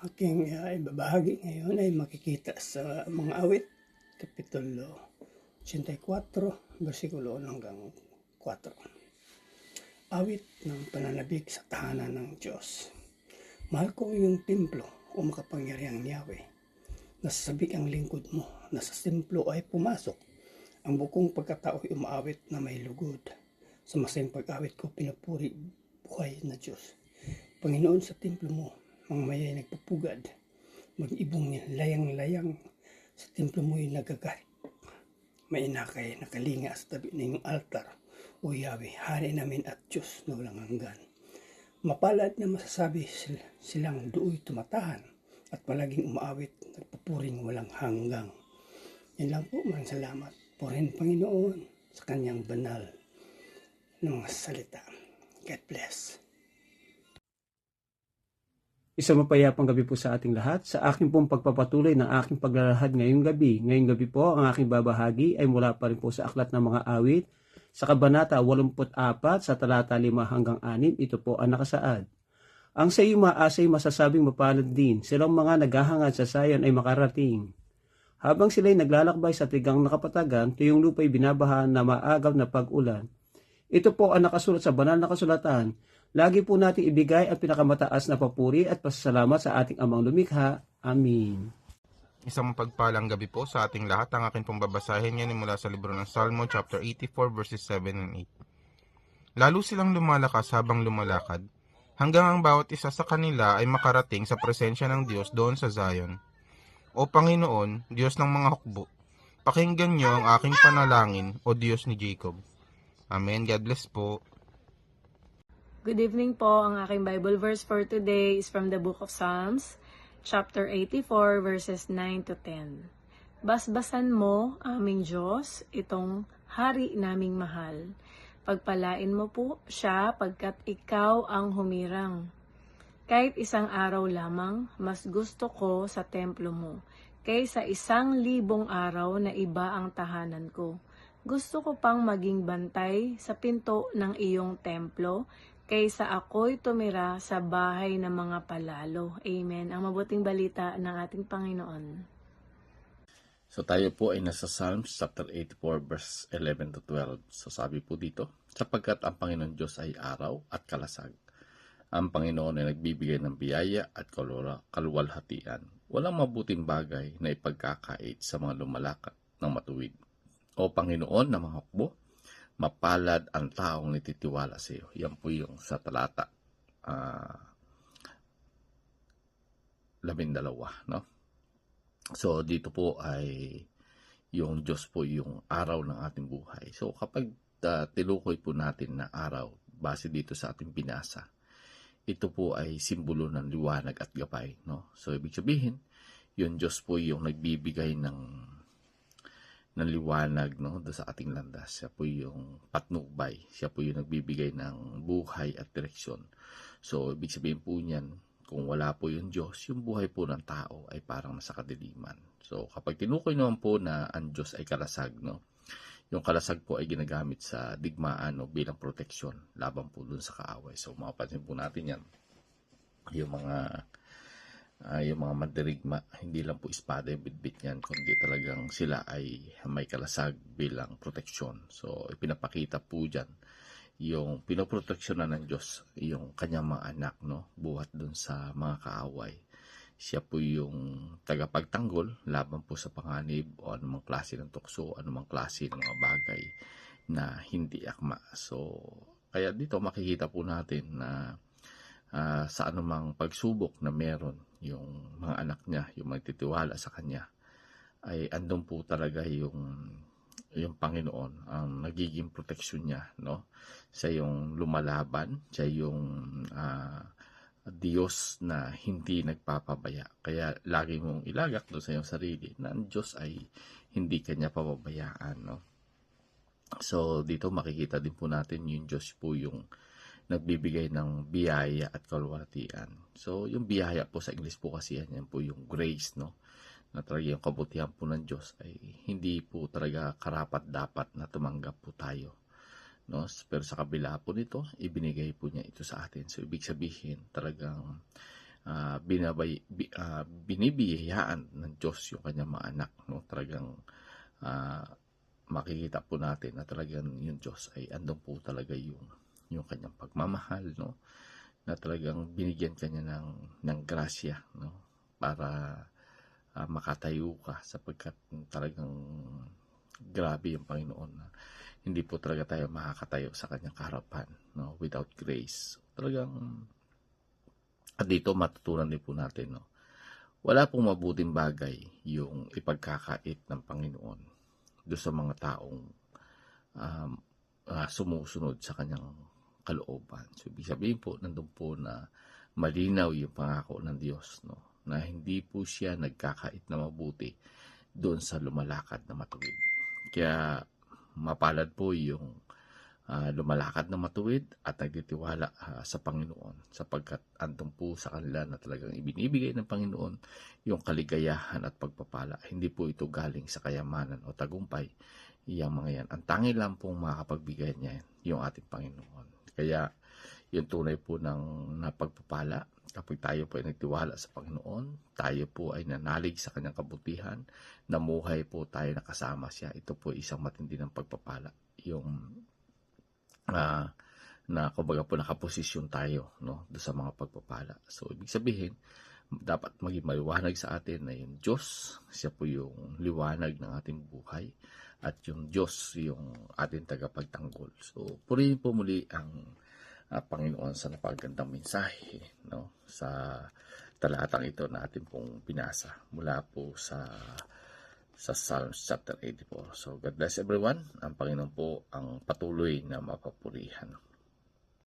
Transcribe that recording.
aking ibabahagi ngayon ay makikita sa mga awit, Kapitulo 84, versikulo 1 hanggang 4. Awit ng pananabik sa tahanan ng Diyos. Mahal ko yung templo o makapangyarihang Yahweh. Nasasabik ang lingkod mo na sa templo ay pumasok. Ang bukong pagkatao ay umaawit na may lugod. Sa masayang pag-awit ko pinupuri buhay na Diyos. Panginoon, sa templo mo, mga mayay nagpupugad. Mag-ibong layang-layang sa templo mo'y nagagalit. May inakay nakalinga sa tabi ng iyong altar. O Yahweh, hari namin at Diyos na walang hanggan. Mapalad na masasabi silang do'y tumatahan at palaging umaawit, nagpupuring walang hanggang. Yan lang po, maraming salamat. Purihin Panginoon sa kanyang banal na mga salita. God bless. Isang mapayapang gabi po sa ating lahat. Sa aking pong pagpapatuloy ng aking paglalahad ngayong gabi. Ngayong gabi po, ang aking babahagi ay mula pa rin po sa Aklat ng Mga Awit, sa Kabanata 84, sa talata 5 hanggang 6, ito po ang nakasaad. Ang sa iyo maasay masasabing mapalad din, silang mga naghahangad sa sayon ay makarating. Habang sila'y naglalakbay sa tigang nakapatagan, tuyong lupa'y binabaha na maagaw na pag-ulan. Ito po ang nakasulat sa banal na kasulatan. Lagi po natin ibigay ang pinakamataas na papuri at pasasalamat sa ating amang lumikha. Amin. Isang mapagpalang gabi po sa ating lahat. Ang akin pong babasahin yan mula sa libro ng Salmo chapter 84 verses 7 and 8. Lalo silang lumalakas habang lumalakad, hanggang ang bawat isa sa kanila ay makarating sa presensya ng Diyos doon sa Zion. O Panginoon, Diyos ng mga hukbo, pakinggan niyo ang aking panalangin, O Diyos ni Jacob. Amen. God bless po. Good evening po. Ang aking Bible verse for today is from the book of Psalms, chapter 84, verses 9 to 10. Basbasan mo, aming Diyos, itong hari naming mahal. Pagpalain mo po siya pagkat ikaw ang humirang. Kahit isang araw lamang, mas gusto ko sa templo mo, kaysa 1,000 araw na iba ang tahanan ko. Gusto ko pang maging bantay sa pinto ng iyong templo, kaysa ako'y tumira sa bahay ng mga palalo. Amen. Ang mabuting balita ng ating Panginoon. So tayo po ay nasa Psalms chapter 84 verse 11 to 12. So sabi po dito, sapagkat ang Panginoon Diyos ay araw at kalasag. Ang Panginoon ay nagbibigay ng biyaya at kaluwalhatian. Walang mabuting bagay na ipagkakait sa mga lumalakad ng matuwid. O Panginoon na mga hukbo, mapalad ang taong nititiwala sa iyo. Yan po yung sa talata 12, no? So dito po ay yung Diyos po yung araw ng ating buhay. So kapag tilukoy po natin na araw, base dito sa ating binasa, ito po ay simbolo ng liwanag at gabay, no? So ibig sabihin, yung Diyos po yung nagbibigay ng liwanag, no, sa ating landas. Siya po yung patnubay. Siya po yung nagbibigay ng buhay at direksyon. So, ibig sabihin po niyan, kung wala po yung Diyos, yung buhay po ng tao ay parang nasa kadiliman. So, kapag tinukoy naman po na ang Diyos ay kalasag, no, yung kalasag po ay ginagamit sa digmaan, no, bilang proteksyon laban po dun sa kaaway. So, mapapansin po natin yan. Yung mga mandirigma, hindi lang po espada yung bitbit niyan, kundi talagang sila ay may kalasag bilang proteksyon. So, ipinapakita po dyan yung pinoproteksyonan ng Diyos, yung kanyang mga anak, no, buhat dun sa mga kaaway. Siya po yung tagapagtanggol laban po sa panganib o anumang klase ng tukso, anumang klase ng mga bagay na hindi akma. So, kaya dito makikita po natin na sa anumang pagsubok na meron yung mga anak niya, yung magtitiwala sa kanya, ay andun po talaga yung Panginoon ang nagiging proteksyon niya, no? Siya yung lumalaban, siya yung Diyos na hindi nagpapabaya. Kaya lagi mong ilagak doon sa iyong sarili na ang Diyos ay hindi kanya pababayaan, no? So dito makikita din po natin yung Diyos po yung nagbibigay ng biyaya at kaluwalhatian. So, yung biyaya po sa English po kasi yan po yung grace, no? Na talaga yung kabutihan po ng Diyos ay hindi po talaga karapat-dapat na tumanggap po tayo, no? Pero sa kabila po nito, ibinigay po niya ito sa atin. So, ibig sabihin, talagang binibiyayaan ng Diyos yung kanyang mga anak, no? Talagang makikita po natin na talagang yung Diyos ay andun po talaga yung kanyang pagmamahal, no? Na talagang binigyan kanya ng grasya, no? Para makatayo ka, sapagkat talagang grabe yung Panginoon na hindi po talaga tayo makakatayo sa kanyang kaharapan, no? Without grace. Talagang, at dito matutunan din po natin, no? Wala pong mabuting bagay yung ipagkakait ng Panginoon doon sa mga taong sumusunod sa kanyang kalooban. So, ibig sabihin po, nandun po na malinaw yung pangako ng Diyos, no? Na hindi po siya nagkakait na mabuti doon sa lumalakad na matuwid. Kaya mapalad po yung lumalakad na matuwid at nagtitiwala sa Panginoon, sapagkat andun po sa kanila na talagang ibinibigay ng Panginoon yung kaligayahan at pagpapala. Hindi po ito galing sa kayamanan o tagumpay. Yung mga yan, ang tanging lang pong makapagbigay niya yung ating Panginoon. Kaya yung tunay po ng napagpapala, kapag tayo po ay nagtiwala sa Panginoon, tayo po ay nanalig sa kanyang kabutihan, namuhay po tayo nakasama siya. Ito po isang matindi ng pagpapala. Yung na kumbaga po nakaposisyon tayo, no, do sa mga pagpapala. So, ibig sabihin, dapat maging maliwanag sa atin na yung Diyos, siya po yung liwanag ng ating buhay, at yung Diyos yung ating tagapagtanggol. So, purihin po muli ang Panginoon sa napagandang mensahe, no, sa talatang ito na ating pong binasa mula po sa Psalms chapter 84. So, God bless everyone. Ang Panginoon po ang patuloy na mapapurihan.